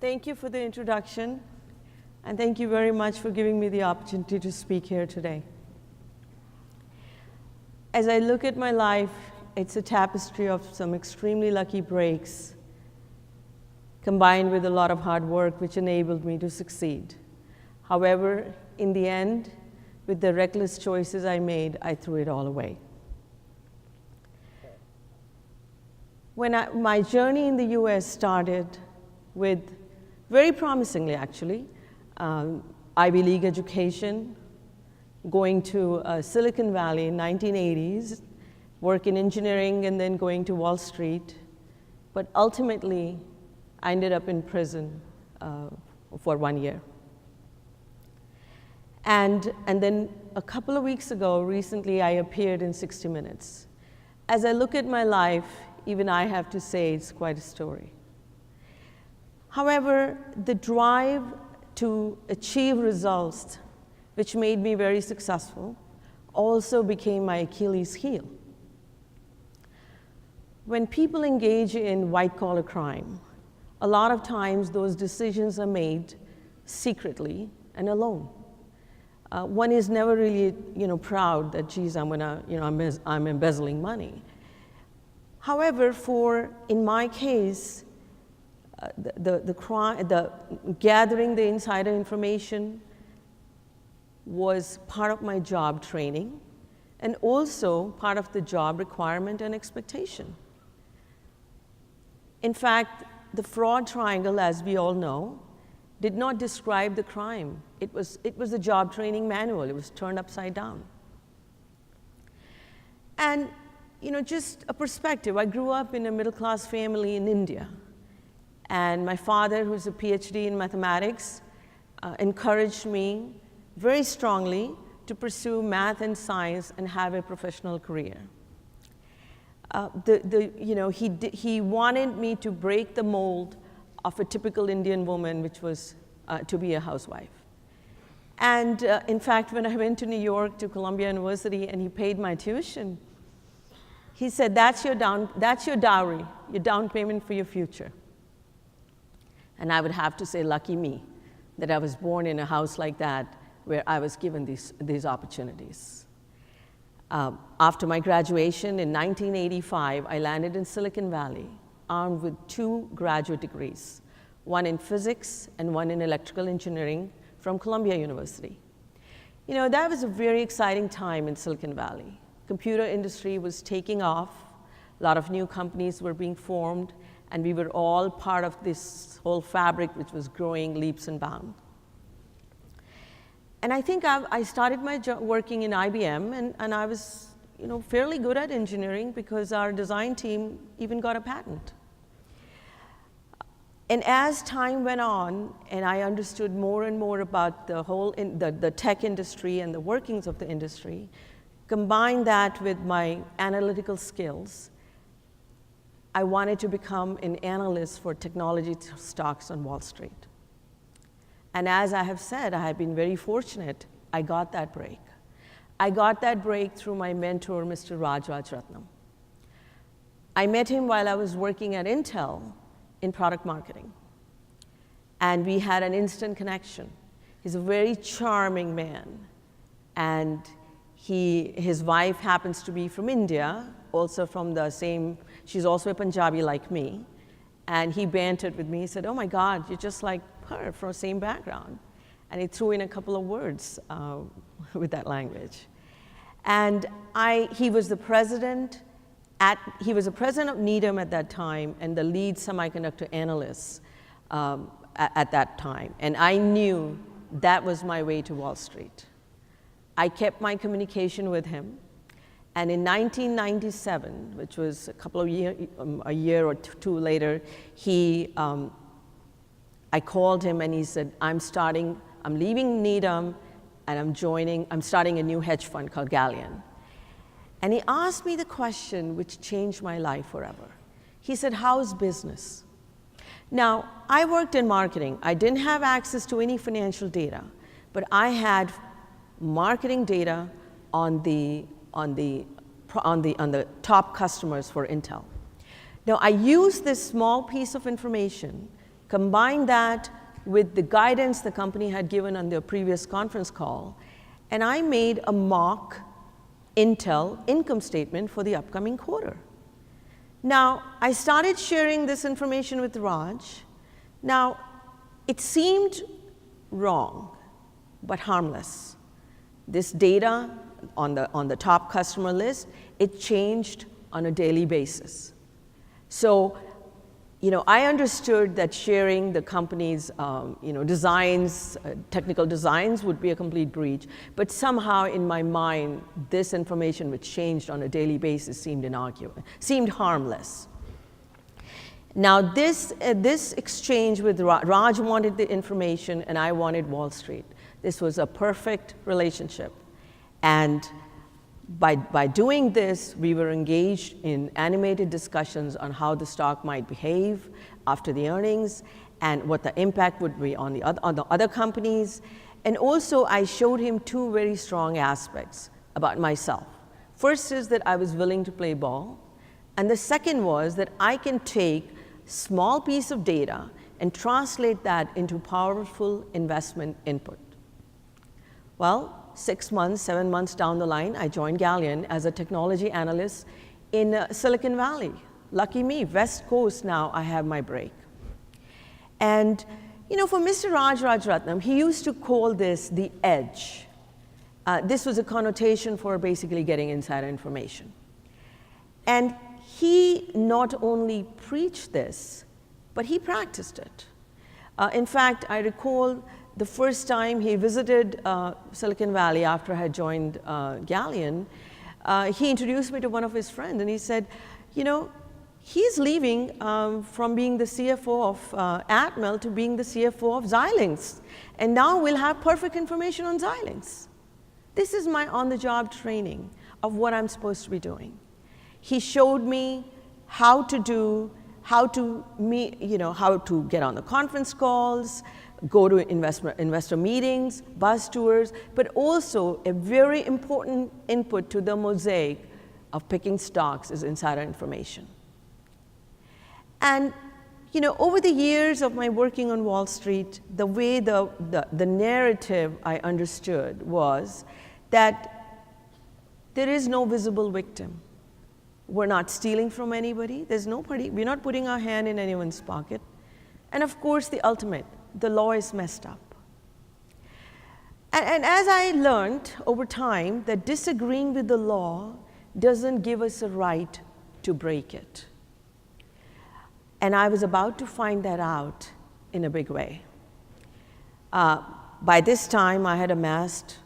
Thank you for the introduction, and thank you very much for giving me the opportunity to speak here today. As I look at my life, it's a tapestry of some extremely lucky breaks combined with a lot of hard work which enabled me to succeed. However, in the end, with the reckless choices I made, I threw it all away. My journey in the US started with, very promisingly actually, Ivy League education, going to Silicon Valley in 1980s, work in engineering, and then going to Wall Street. But ultimately, I ended up in prison for 1 year. And then a couple of weeks ago, recently, I appeared in 60 Minutes. As I look at my life, even I have to say it's quite a story. However, the drive to achieve results, which made me very successful, also became my Achilles heel. When people engage in white-collar crime, a lot of times those decisions are made secretly and alone. One is never really, proud that, geez, I'm embezzling money. However, in my case, the gathering the insider information was part of my job training and also part of the job requirement and expectation. In fact, the fraud triangle, as we all know, did not describe the crime. It was a job training manual. It was turned upside down. And just a perspective, I grew up in a middle-class family in India. And my father, who's a PhD in mathematics, encouraged me very strongly to pursue math and science and have a professional career. He wanted me to break the mold of a typical Indian woman, which was to be a housewife. And in fact, when I went to New York to Columbia University and he paid my tuition, he said, that's your dowry, your down payment for your future. And I would have to say, lucky me, that I was born in a house like that where I was given these opportunities. After my graduation in 1985, I landed in Silicon Valley, armed with 2 graduate degrees, one in physics and one in electrical engineering from Columbia University. That was a very exciting time in Silicon Valley. Computer industry was taking off, a lot of new companies were being formed, and we were all part of this whole fabric which was growing leaps and bounds. And I think I started my job working in IBM, and I was fairly good at engineering because our design team even got a patent. And as time went on, and I understood more and more about the tech industry and the workings of the industry, combine that with my analytical skills, I wanted to become an analyst for technology stocks on Wall Street. And as I have said, I have been very fortunate, I got that break. I got that break through my mentor, Mr. Raj Rajaratnam. I met him while I was working at Intel in product marketing. And we had an instant connection. He's a very charming man. And his wife happens to be from India, also from the same, she's also a Punjabi like me. And he bantered with me. He said, oh my God, you're just like her from the same background. And he threw in a couple of words with that language. And he was the president of Needham at that time and the lead semiconductor analyst at that time. And I knew that was my way to Wall Street. I kept my communication with him. And in 1997, which was a year or 2 later, I called him and he said, I'm leaving Needham and I'm starting a new hedge fund called Galleon. And he asked me the question which changed my life forever. He said, how's business? Now, I worked in marketing. I didn't have access to any financial data, but I had marketing data on the top customers for Intel. Now, I used this small piece of information combine that with the guidance the company had given on their previous conference call, and I made a mock Intel income statement for the upcoming quarter. Now, I started sharing this information with Raj. Now, it seemed wrong, but harmless. This data on the top customer list, it changed on a daily basis. So, I understood that sharing the company's, designs, technical designs would be a complete breach, but somehow in my mind, this information which changed on a daily basis seemed harmless. Now, this exchange with Raj wanted the information, and I wanted Wall Street. This was a perfect relationship. And by doing this, we were engaged in animated discussions on how the stock might behave after the earnings and what the impact would be on the other companies. And also, I showed him two very strong aspects about myself. First is that I was willing to play ball. And the second was that I can take small piece of data and translate that into powerful investment input. Well, 6 months, 7 months down the line, I joined Gallion as a technology analyst in Silicon Valley. Lucky me, West Coast now, I have my break. And for Mr. Raj Rajaratnam, he used to call this the edge. This was a connotation for basically getting insider information. And he not only preached this, but he practiced it. In fact, I recall the first time he visited Silicon Valley after I had joined Gallion, he introduced me to one of his friends, and he said, he's leaving from being the CFO of Atmel to being the CFO of Xilinx, and now we'll have perfect information on Xilinx. This is my on-the-job training of what I'm supposed to be doing. He showed me how to get on the conference calls, go to investor meetings, bus tours, but also a very important input to the mosaic of picking stocks is insider information. And over the years of my working on Wall Street, the way the narrative I understood was that there is no visible victim. We're not stealing from anybody. There's nobody. We're not putting our hand in anyone's pocket. And of course, the ultimate, the law is messed up. And as I learned over time that disagreeing with the law doesn't give us a right to break it. And I was about to find that out in a big way. By this time, I had amassed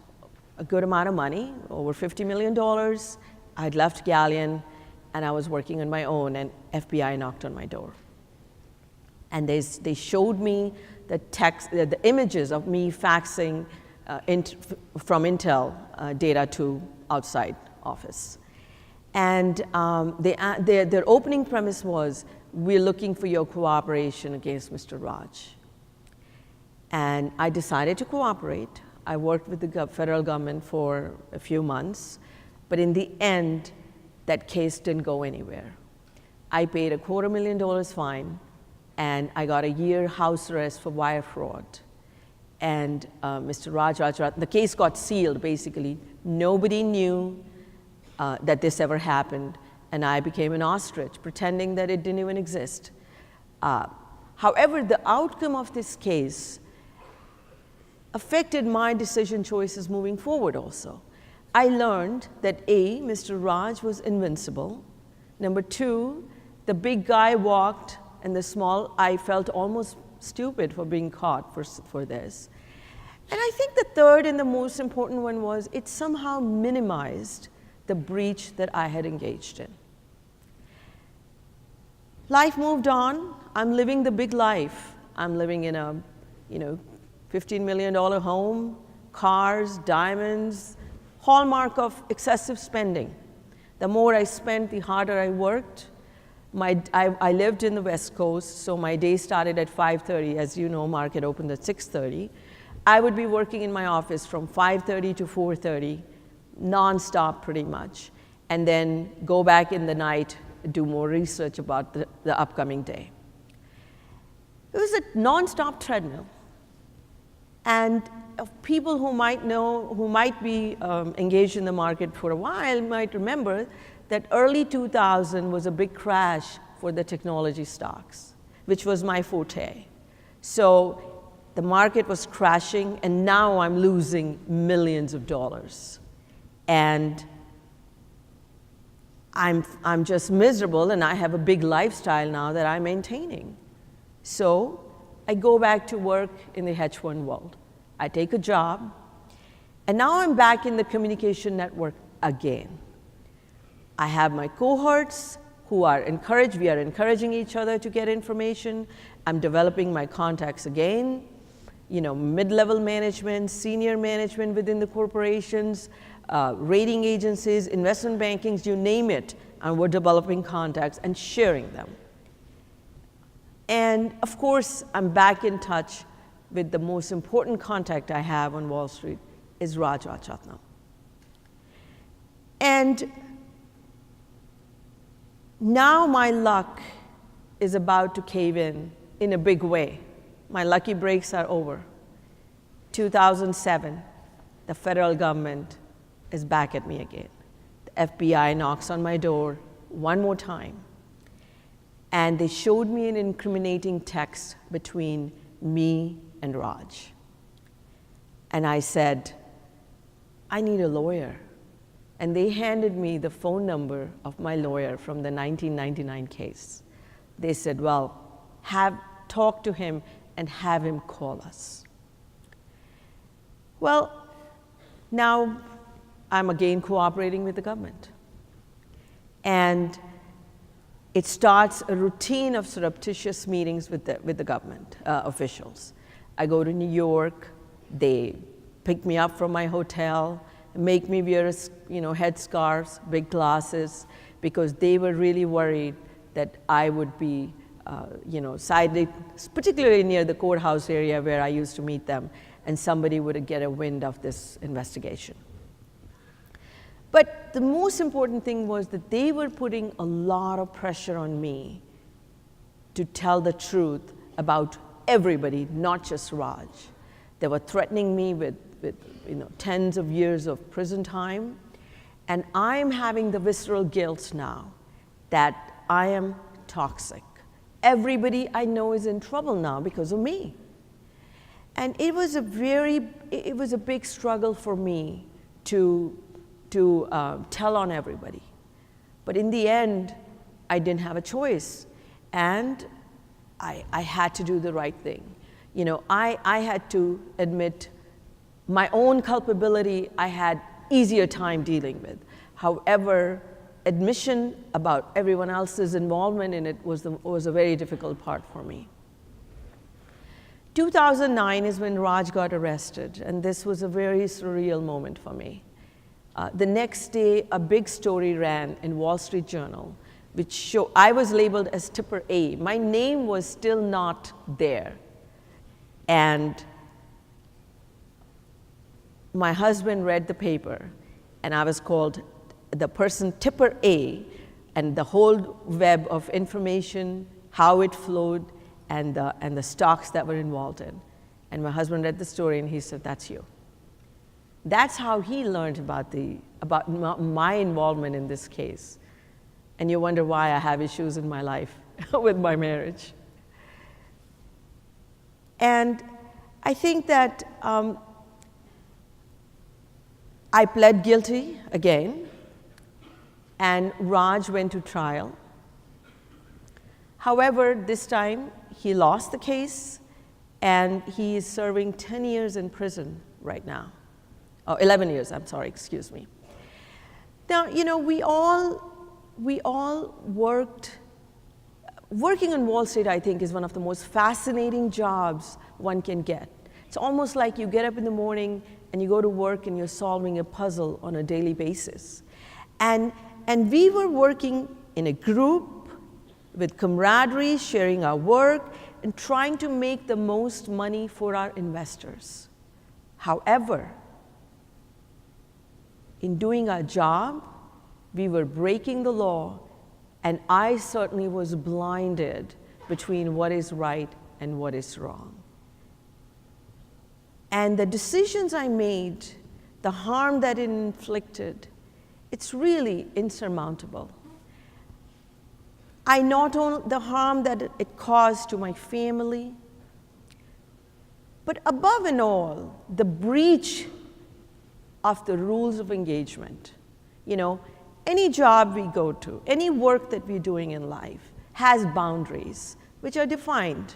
a good amount of money, over $50 million. I'd left Gallion, and I was working on my own, and FBI knocked on my door. And they showed me the images of me faxing from Intel data to outside office. And their opening premise was, we're looking for your cooperation against Mr. Raj. And I decided to cooperate. I worked with the federal government for a few months, but in the end, that case didn't go anywhere. I paid $250,000 fine, and I got a year house arrest for wire fraud. And Mr. Raj Rajaratnam, the case got sealed, basically. Nobody knew that this ever happened, and I became an ostrich, pretending that it didn't even exist. However, the outcome of this case affected my decision choices moving forward also. I learned that A, Mr. Raj was invincible. Number two, the big guy walked, and the small, I felt almost stupid for being caught for this. And I think the third and the most important one was it somehow minimized the breach that I had engaged in. Life moved on. I'm living the big life. I'm living in a, $15 million home, cars, diamonds, hallmark of excessive spending. The more I spent, the harder I worked. I lived in the West Coast, so my day started at 5:30. As you know, market opened at 6:30. I would be working in my office from 5:30 to 4:30, nonstop pretty much, and then go back in the night, do more research about the upcoming day. It was a non-stop treadmill. And people who might know, who might be engaged in the market for a while might remember that early 2000 was a big crash for the technology stocks, which was my forte. So the market was crashing, and now I'm losing millions of dollars. And I'm just miserable, and I have a big lifestyle now that I'm maintaining. So I go back to work in the hedge fund world. I take a job, and now I'm back in the communication network again. I have my cohorts who are encouraged. We are encouraging each other to get information. I'm developing my contacts again, mid-level management, senior management within the corporations, rating agencies, investment bankings, you name it, and we're developing contacts and sharing them. And of course, I'm back in touch with the most important contact I have on Wall Street is Raj Rajaratnam. And now my luck is about to cave in a big way. My lucky breaks are over. 2007, the federal government is back at me again. The FBI knocks on my door one more time. And they showed me an incriminating text between me and Raj. And I said, I need a lawyer. And they handed me the phone number of my lawyer from the 1999 case. They said, well, talk to him and have him call us. Well, now I'm again cooperating with the government. And it starts a routine of surreptitious meetings with the government officials. I go to New York, they pick me up from my hotel, make me wear headscarves, big glasses, because they were really worried that I would be sided, particularly near the courthouse area where I used to meet them, and somebody would get a wind of this investigation. But the most important thing was that they were putting a lot of pressure on me to tell the truth about everybody, not just Raj. They were threatening me with tens of years of prison time, and I'm having the visceral guilt now that I am toxic. Everybody I know is in trouble now because of me. And it was a big struggle for me to tell on everybody. But in the end, I didn't have a choice, and I had to do the right thing. I had to admit my own culpability. I had easier time dealing with. However, admission about everyone else's involvement in it was a very difficult part for me. 2009 is when Raj got arrested, and this was a very surreal moment for me. The next day, a big story ran in Wall Street Journal, which showed I was labeled as Tipper A. My name was still not there. And my husband read the paper, and I was called the person Tipper A, and the whole web of information, how it flowed, and the stocks that were involved in. And my husband read the story, and he said, that's you. That's how he learned about my involvement in this case. And you wonder why I have issues in my life with my marriage. And I think that I pled guilty again, and Raj went to trial. However, this time he lost the case, and he is serving 10 years in prison right now. Oh, 11 years, I'm sorry, excuse me. Now, we all working on Wall Street, I think, is one of the most fascinating jobs one can get. It's almost like you get up in the morning and you go to work and you're solving a puzzle on a daily basis. And we were working in a group with camaraderie, sharing our work, and trying to make the most money for our investors. However, in doing our job, we were breaking the law, and I certainly was blinded between what is right and what is wrong. And the decisions I made, the harm that it inflicted, it's really insurmountable. I not only the harm that it caused to my family, but above and all, the breach of the rules of engagement. You know, any job we go to, any work that we're doing in life has boundaries which are defined.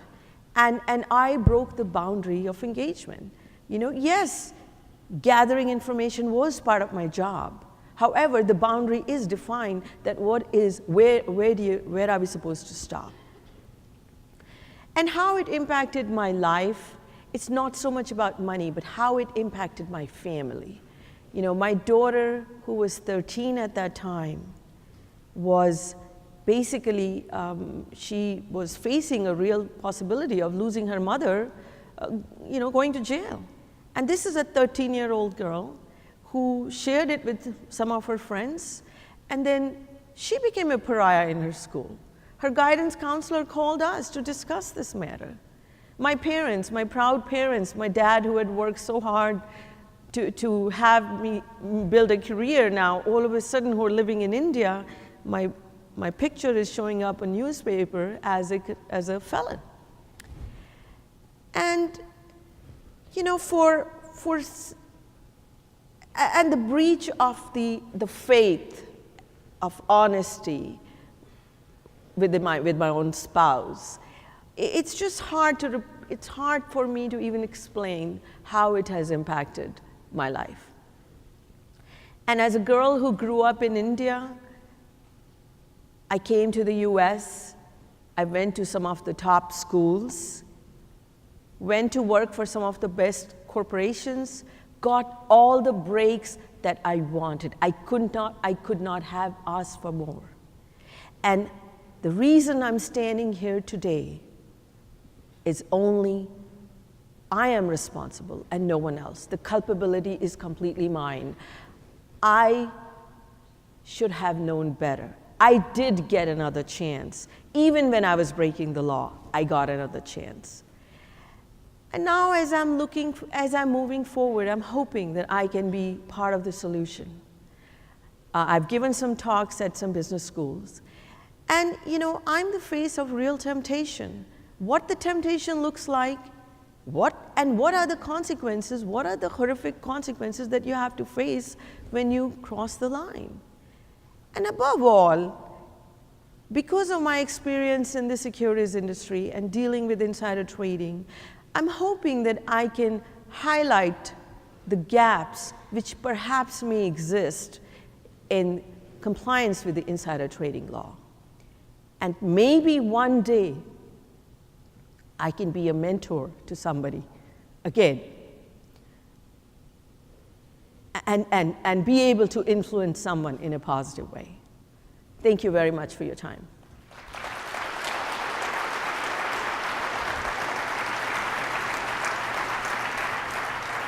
And I broke the boundary of engagement. You know, yes, gathering information was part of my job. However, the boundary is defined that where are we supposed to stop? And how it impacted my life, it's not so much about money, but how it impacted my family. You know, my daughter, who was 13 at that time, was basically, she was facing a real possibility of losing her mother, you know, going to jail. And this is a 13-year-old girl who shared it with some of her friends, and then she became a pariah in her school. Her guidance counselor called us to discuss this matter. My parents, my proud parents, my dad who had worked so hard to have me build a career, now all of a sudden who are living in India, my picture is showing up in a newspaper as a felon. And, you know, and the breach of the faith of honesty with my own spouse, it's just it's hard for me to even explain how it has impacted my life. And as a girl who grew up in India, I came to the US, I went to some of the top schools, went to work for some of the best corporations, got all the breaks that I wanted. I could not have asked for more. And the reason I'm standing here today is only I am responsible and no one else. The culpability is completely mine. I should have known better. I did get another chance. Even when I was breaking the law, I got another chance. And now as I'm moving forward, I'm hoping that I can be part of the solution. I've given some talks at some business schools. And you know, I'm the face of real temptation. What the temptation looks like, what are the consequences, what are the horrific consequences that you have to face when you cross the line. And above all, because of my experience in the securities industry and dealing with insider trading, I'm hoping that I can highlight the gaps which perhaps may exist in compliance with the insider trading law. And maybe one day, I can be a mentor to somebody, again, and be able to influence someone in a positive way. Thank you very much for your time.